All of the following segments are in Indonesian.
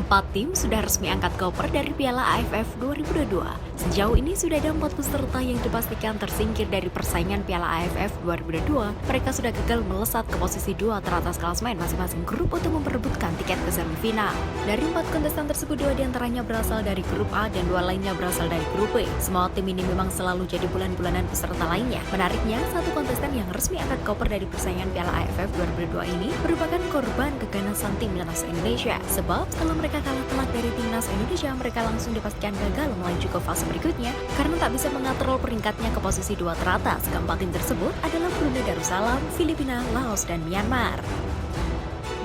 4 tim sudah resmi angkat koper dari Piala AFF 2022. Sejauh ini sudah ada 4 peserta yang dipastikan tersingkir dari persaingan Piala AFF 2022. Mereka sudah gagal melesat ke posisi 2 teratas klasemen masing-masing grup untuk memperebutkan tiket ke semifinal. Dari 4 kontestan tersebut, 2 diantaranya berasal dari grup A dan 2 lainnya berasal dari grup B. Semua tim ini memang selalu jadi bulan-bulanan peserta lainnya. Menariknya, satu kontestan yang resmi angkat koper dari persaingan Piala AFF 2022 ini merupakan korban keganasan timnas Indonesia. Sebab setelah mereka kalah telak dari timnas Indonesia, mereka langsung dipastikan gagal melaju ke fase berikutnya karena tak bisa mengatrol peringkatnya ke posisi 2 teratas. Keempat tim tersebut adalah Brunei Darussalam, Filipina, Laos, dan Myanmar.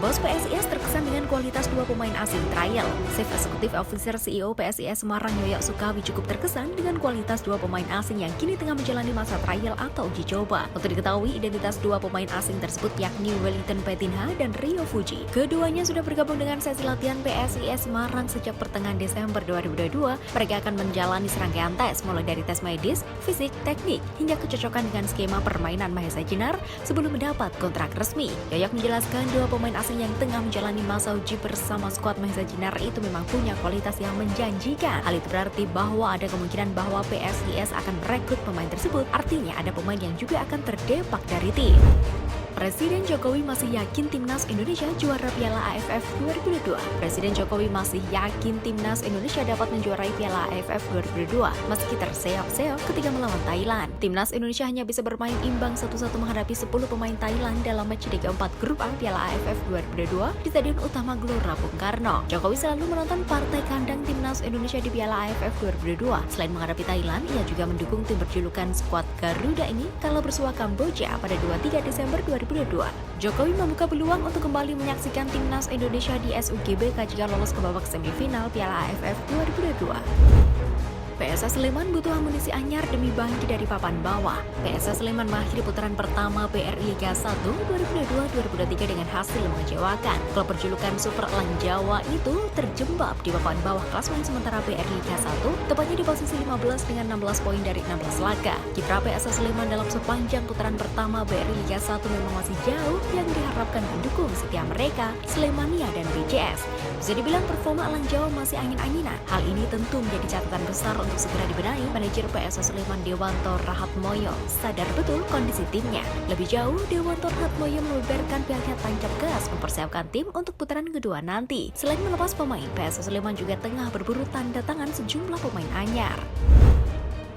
Bos PSIS terkesan dengan kualitas 2 pemain asing trial. Chief Executive Officer CEO PSIS Semarang Yoyo Sukawi cukup terkesan dengan kualitas 2 pemain asing yang kini tengah menjalani masa trial atau uji coba. Untuk diketahui, identitas 2 pemain asing tersebut yakni Wellington Petinha dan Rio Fuji. Keduanya sudah bergabung dengan sesi latihan PSIS Semarang sejak pertengahan Desember 2022. Mereka akan menjalani serangkaian tes, mulai dari tes medis, fisik, teknik, hingga kecocokan dengan skema permainan Mahesa Jenar sebelum mendapat kontrak resmi. Yoyo menjelaskan 2 pemain asing yang tengah menjalani masa uji bersama skuad Mahesa Jenar itu memang punya kualitas yang menjanjikan. Hal itu berarti bahwa ada kemungkinan bahwa PSIS akan merekrut pemain tersebut. Artinya ada pemain yang juga akan terdepak dari tim. Presiden Jokowi masih yakin timnas Indonesia juara Piala AFF 2022. Presiden Jokowi masih yakin timnas Indonesia dapat menjuarai Piala AFF 2022 meski terseok-seok ketika melawan Thailand. Timnas Indonesia hanya bisa bermain imbang 1-1 menghadapi 10 pemain Thailand dalam match Liga 4 Grup A Piala AFF 2022 di Stadion Utama Gelora Bung Karno. Jokowi selalu menonton partai kandang timnas Indonesia di Piala AFF 2022. Selain menghadapi Thailand, ia juga mendukung tim berjulukan skuad Garuda ini kala bersua Kamboja pada 23 Desember 2022. Jokowi membuka peluang untuk kembali menyaksikan timnas Indonesia di SUGBK jika lolos ke babak semifinal Piala AFF 2022. PSS Sleman butuh amunisi anyar demi bangkit dari papan bawah. PSS Sleman mengakhiri putaran pertama BRI Liga 1 2022-2023 dengan hasil mengecewakan. Klub berjulukan Super Elang Jawa itu terjebak di papan bawah klasemen sementara BRI Liga 1 tepatnya di posisi 15 dengan 16 poin dari 16 laga. Kiprah PSS Sleman dalam sepanjang putaran pertama BRI Liga 1 memang masih jauh yang diharapkan mendukung setia mereka, Slemania dan BCS. Bisa dibilang performa Elang Jawa masih angin-anginan. Hal ini tentu menjadi catatan besar untuk segera dibenahi. Manajer PSS Sleman Dewanto Rahatmoyo sadar betul kondisi timnya. Lebih jauh, Dewanto Rahatmoyo membeberkan pihaknya tancap gas mempersiapkan tim untuk putaran kedua nanti. Selain melepas pemain, PSS Sleman juga tengah berburu tanda tangan sejumlah pemain anyar.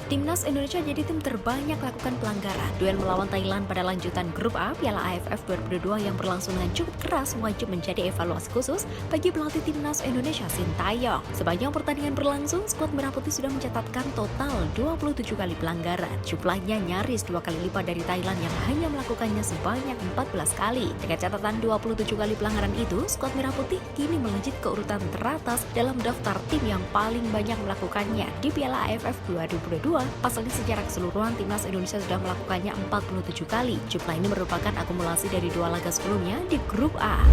Timnas Indonesia jadi tim terbanyak lakukan pelanggaran. Duel melawan Thailand pada lanjutan Grup A Piala AFF 2022 yang berlangsung dengan cukup keras wajib menjadi evaluasi khusus bagi pelatih Timnas Indonesia Sintayong. Sepanjang pertandingan berlangsung, skuad Merah Putih sudah mencatatkan total 27 kali pelanggaran. Jumlahnya nyaris 2 kali lipat dari Thailand yang hanya melakukannya sebanyak 14 kali. Dengan catatan 27 kali pelanggaran itu, skuad Merah Putih kini melejit ke urutan teratas dalam daftar tim yang paling banyak melakukannya di Piala AFF 2022. Pasalnya secara keseluruhan timnas Indonesia sudah melakukannya 47 kali. Jumlah ini merupakan akumulasi dari 2 laga sebelumnya di Grup A.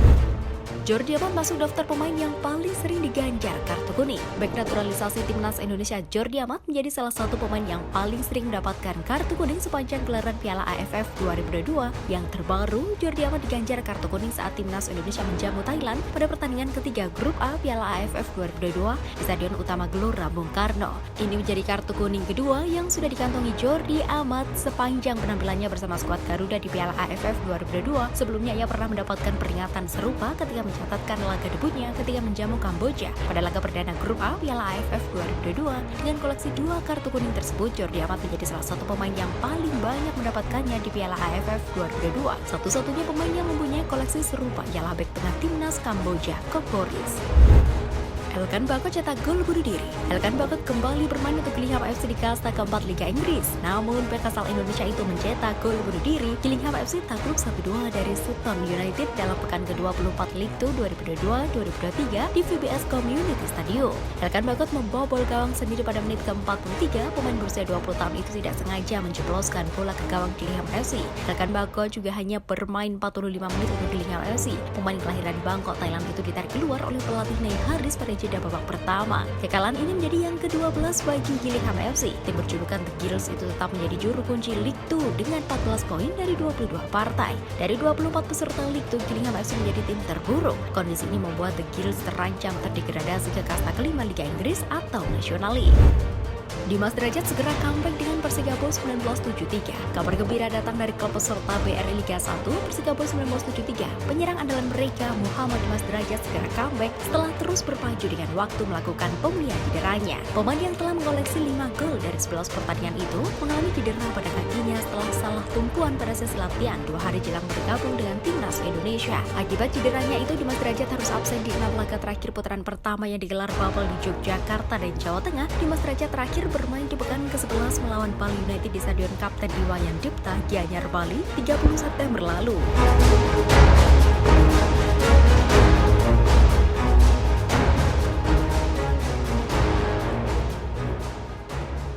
Jordi Amat masuk daftar pemain yang paling sering diganjar kartu kuning. Bek naturalisasi timnas Indonesia Jordi Amat menjadi salah satu pemain yang paling sering mendapatkan kartu kuning sepanjang gelaran Piala AFF 2022. Yang terbaru, Jordi Amat diganjar kartu kuning saat timnas Indonesia menjamu Thailand pada pertandingan ketiga Grup A Piala AFF 2022 di Stadion Utama Gelora Bung Karno. Ini menjadi kartu kuning kedua yang sudah dikantongi Jordi Amat sepanjang penampilannya bersama skuad Garuda di Piala AFF 2022. Sebelumnya ia pernah mendapatkan peringatan serupa ketika mencatatkan laga debutnya ketika menjamu Kamboja pada laga perdana Grup A Piala AFF 2022. Dengan koleksi 2 kartu kuning tersebut, Jordi Amat menjadi salah satu pemain yang paling banyak mendapatkannya di Piala AFF 2022. Satu-satunya pemain yang mempunyai koleksi serupa ialah bek tengah timnas Kamboja, Kok Boris. Elkan Bagot cetak gol bunuh diri. Elkan Bagot kembali bermain untuk Gillingham FC di kasta keempat Liga Inggris. Namun, bek asal Indonesia itu mencetak gol bunuh diri. Gillingham FC takluk 1-2 dari Sutton United dalam pekan ke-24 League 2 2022-2023 di VBS Community Stadium. Elkan Bagot membobol gawang sendiri pada menit ke-43. Pemain berusia 20 tahun itu tidak sengaja menjebloskan bola ke gawang Gillingham FC. Elkan Bagot juga hanya bermain 45 menit untuk Gillingham FC. Pemain kelahiran Bangkok, Thailand itu ditarik keluar oleh pelatih Nei Haris pada jeda babak pertama. Kekalahan ini menjadi yang ke-12 bagi Gillingham FC. Tim berjulukan The Gills itu tetap menjadi juru kunci League 2 dengan 14 poin dari 22 partai. Dari 24 peserta League 2, Gillingham FC menjadi tim terburuk. Kondisi ini membuat The Gills terancam terdegradasi ke kasta kelima Liga Inggris atau National League. Dimas Derajat segera comeback dengan Persikabo 1973. Kabar gembira datang dari klub peserta BRI Liga 1, Persikabo 1973. Penyerang andalan mereka, Muhammad Dimas Derajat, segera comeback setelah terus berpacu dengan waktu melakukan pemulihan cederanya. Pemain yang telah mengoleksi 5 gol dari 11 pertandingan itu mengalami cedera pada kakinya setelah salah tumpuan pada sesi latihan 2 hari jelang bergabung dengan timnas Indonesia. Akibat cederanya itu, Dimas Derajat harus absen di 6 laga terakhir putaran pertama yang digelar Bubble di Yogyakarta dan Jawa Tengah. Dimas Derajat terakhir bermain di pekan ke-11 melawan Bali United di Stadion Kapten Iwayan Dipta, Gianyar, Bali, 30 September lalu.